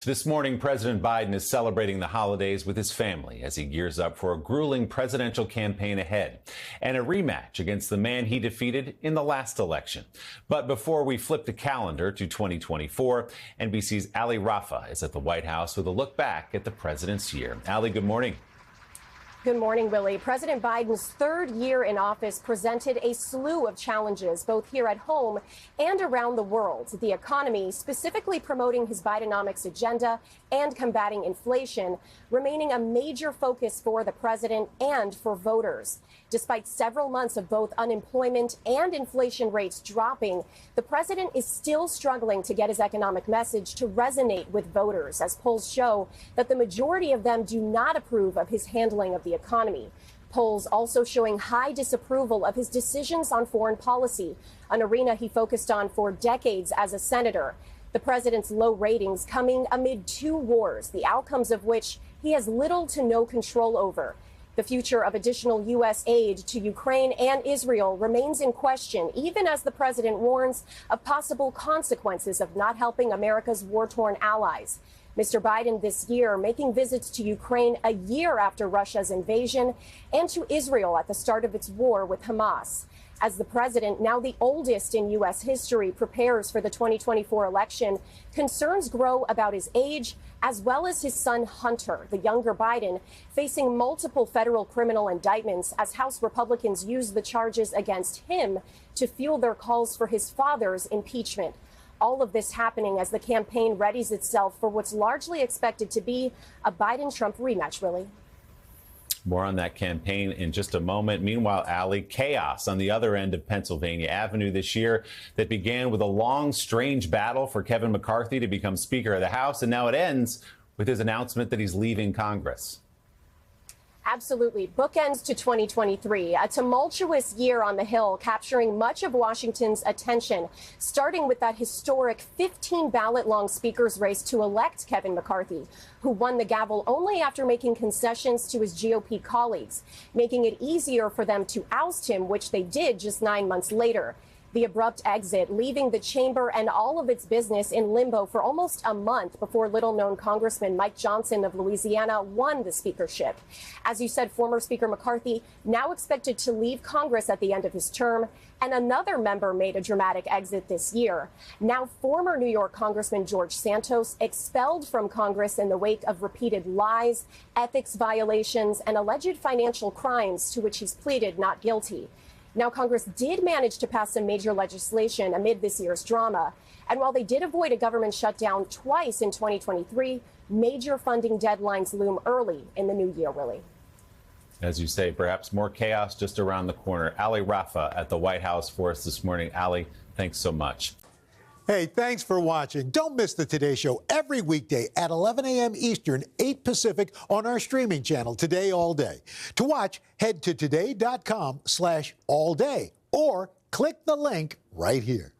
This morning, President Biden is celebrating the holidays with his family as he gears up for a grueling presidential campaign ahead and a rematch against the man he defeated in the last election. But before we flip the calendar to 2024, NBC's Allie Raffa is at the White House with a look back at the president's year. Allie, good morning. Good morning, Willie. President Biden's third year in office presented a slew of challenges, both here at home and around the world. The economy, specifically promoting his Bidenomics agenda and combating inflation, remaining a major focus for the president and for voters. Despite several months of both unemployment and inflation rates dropping, the president is still struggling to get his economic message to resonate with voters, as polls show that the majority of them do not approve of his handling of the economy. Polls also showing high disapproval of his decisions on foreign policy, an arena he focused on for decades as a senator. The president's low ratings coming amid two wars, the outcomes of which he has little to no control over. The future of additional U.S. aid to Ukraine and Israel remains in question, even as the president warns of possible consequences of not helping America's war-torn allies. Mr. Biden this year making visits to Ukraine a year after Russia's invasion and to Israel at the start of its war with Hamas. As the president, now the oldest in U.S. history, prepares for the 2024 election, concerns grow about his age, as well as his son Hunter, the younger Biden, facing multiple federal criminal indictments as House Republicans use the charges against him to fuel their calls for his father's impeachment. All of this happening as the campaign readies itself for what's largely expected to be a Biden-Trump rematch, Willie. More on that campaign in just a moment. Meanwhile, Allie, chaos on the other end of Pennsylvania Avenue this year that began with a long, strange battle for Kevin McCarthy to become Speaker of the House, and now it ends with his announcement that he's leaving Congress. Absolutely. Bookends to 2023, a tumultuous year on the Hill, capturing much of Washington's attention, starting with that historic 15-ballot-long speaker's race to elect Kevin McCarthy, who won the gavel only after making concessions to his GOP colleagues, making it easier for them to oust him, which they did just 9 months later. The abrupt exit, leaving the chamber and all of its business in limbo for almost a month before little-known Congressman Mike Johnson of Louisiana won the speakership. As you said, former Speaker McCarthy now expected to leave Congress at the end of his term, and another member made a dramatic exit this year. Now former New York Congressman George Santos expelled from Congress in the wake of repeated lies, ethics violations, and alleged financial crimes to which he's pleaded not guilty. Now, Congress did manage to pass some major legislation amid this year's drama. And while they did avoid a government shutdown twice in 2023, major funding deadlines loom early in the new year, Willie. As you say, perhaps more chaos just around the corner. Allie Raffa at the White House for us this morning. Allie, thanks so much. Hey, thanks for watching. Don't miss the Today Show every weekday at 11 a.m. Eastern, 8 Pacific on our streaming channel, Today All Day. To watch, head to today.com/allday or click the link right here.